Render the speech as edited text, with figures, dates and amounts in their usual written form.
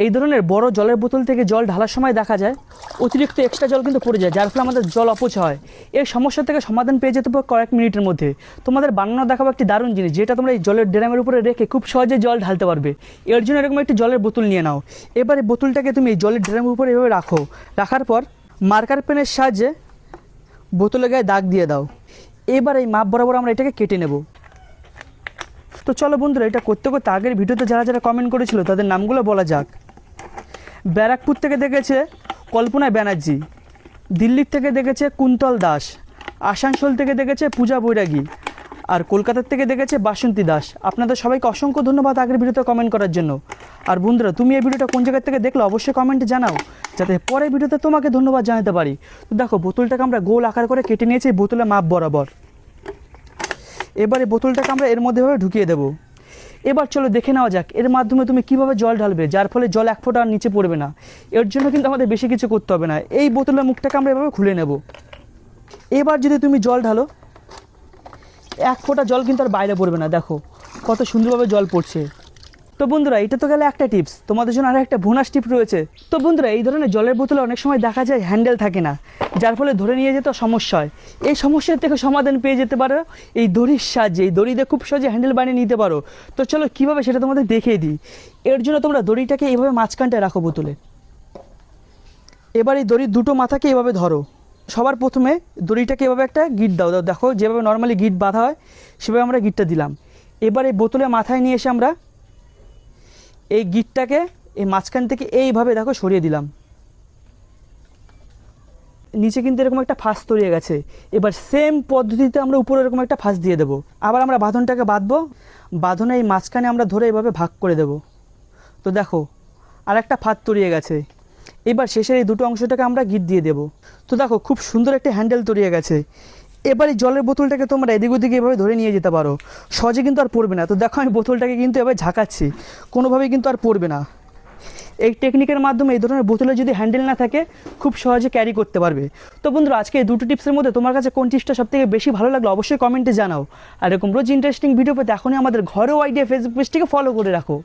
এই ধরনের বড় জলের বোতল থেকে জল ঢালার সময় দেখা যায় অতিরিক্ত এক্সট্রা জল কিন্তু পড়ে যায়, যার ফলে আমাদের জল অপচয় হয়। এই সমস্যা থেকে সমাধান পেয়ে যেতে পারো কয়েক মিনিটের মধ্যে। তোমাদের বানানো দেখাবো একটি দারুণ জিনিস, যেটা তোমরা এই জলের ড্রামের উপরে রেখে খুব সহজে জল ঢালতে পারবে। এর জন্য এরকম একটি জলের বোতল নিয়ে নাও। এবারে বোতলটাকে তুমি এই জলের ড্রামের উপরে এভাবে রাখো। রাখার পর মার্কার পেনের সাহায্যে বোতলের গায়ে দাগ দিয়ে দাও। এবার এই মাপ বরাবর আমরা এটাকে কেটে নেব। তো চলো বন্ধুরা, এটা করতে করতে আগের ভিডিওতে যারা যারা কমেন্ট করেছিল তাদের নামগুলো বলা যাক। ব্যারাকপুর থেকে দেখেছে কল্পনা ব্যানার্জি, দিল্লির থেকে দেখেছে কুন্তল দাস, আসানসোল থেকে দেখেছে পূজা বৈরাগী, আর কলকাতার থেকে দেখেছে বাসন্তী দাস। আপনাদের সবাইকে অসংখ্য ধন্যবাদ আগের ভিডিওতে কমেন্ট করার জন্য। আর বন্ধুরা, তুমি এই ভিডিওটা কোন জায়গা থেকে দেখলে অবশ্যই কমেন্টে জানাও, যাতে পরের ভিডিওতে তোমাকে ধন্যবাদ জানাতে পারি। তো দেখো, বোতলটাকে আমরা গোল আকার করে কেটে নিয়েছি বোতলের মাপ বরাবর। এবারে বোতলটাকে আমরা এর মধ্যে ভাবে ঢুকিয়ে দেবো। এবার চলো দেখে নেওয়া যাক এর মাধ্যমে তুমি কীভাবে জল ঢালবে, যার ফলে জল এক ফোঁটা আর নিচে পড়বে না। এর জন্য কিন্তু আমাদের বেশি কিছু করতে হবে না। এই বোতলের মুখটাকে আমরা এভাবে খুলে নেব। এবার যদি তুমি জল ঢালো, এক ফোঁটা জল কিন্তু আর বাইরে পড়বে না। দেখো কত সুন্দরভাবে জল পড়ছে। তো বন্ধুরা, এটা তো গেলে একটা টিপস, তোমাদের জন্য আর একটা বোনাস টিপ রয়েছে। তো বন্ধুরা, এই ধরনের জলের বোতলে অনেক সময় দেখা যায় হ্যান্ডেল থাকে না, যার ফলে ধরে নিয়ে যেতে সমস্যা হয়। এই সমস্যার থেকে সমাধান পেয়ে যেতে পারো এই দড়ির সাহায্যে। এই দড়ি দিয়ে খুব সহজে হ্যান্ডেল বানিয়ে নিতে পারো। তো চলো কীভাবে সেটা তোমাদের দেখিয়ে দিই। এর জন্য তোমরা দড়িটাকে এইভাবে মাঝখানটায় রাখো বোতলে। এবার এই দড়ির দুটো মাথাকে এভাবে ধরো। সবার প্রথমে দড়িটাকে এভাবে একটা গিট দাও। দেখো যেভাবে নর্মালি গিট বাঁধা হয় সেভাবে আমরা গিটটা দিলাম। এবার এই বোতলের মাথায় নিয়ে এসে আমরা এই গিটটাকে এই মাঝখান থেকে এইভাবে দেখো সরিয়ে দিলাম। নিচে কিন্তু এরকম একটা ফাঁস তৈরি গেছে। এবার সেম পদ্ধতিতে আমরা উপরে এরকম একটা ফাঁস দিয়ে দেবো। আবার আমরা বাঁধনটাকে বাঁধবো। বাঁধনে এই মাঝখানে আমরা ধরে এভাবে ভাগ করে দেব। তো দেখো আর একটা ফাঁদ তৈরি গেছে। এবার শেষের এই দুটো অংশটাকে আমরা গিট দিয়ে দেব। তো দেখো খুব সুন্দর একটা হ্যান্ডেল তৈরি গেছে। এবার এই জলের বোতলটাকে তোমরা এদিক ওদিকে এভাবে ধরে নিয়ে যেতে পারো, সহজে কিন্তু আর পড়বে না। তো দেখো আমি বোতলটাকে কিন্তু এভাবে ঝাঁকাচ্ছি, কোনোভাবেই কিন্তু আর পড়বে না। এই টেকনিকের মাধ্যমে এই ধরনের বোতলে যদি হ্যান্ডেল না থাকে খুব সহজে ক্যারি করতে পারবে। তো বন্ধুরা, আজকে এই দুটো টিপসের মধ্যে তোমার কাছে কোন টিপসটা সবথেকে বেশি ভালো লাগলো অবশ্যই কমেন্টে জানাও। আর এরকম রোজ ইন্টারেস্টিং ভিডিও পেতে এখনই আমাদের ঘরোয়া আইডিয়া ফেসবুক পেজটিকে ফলো করে রাখো।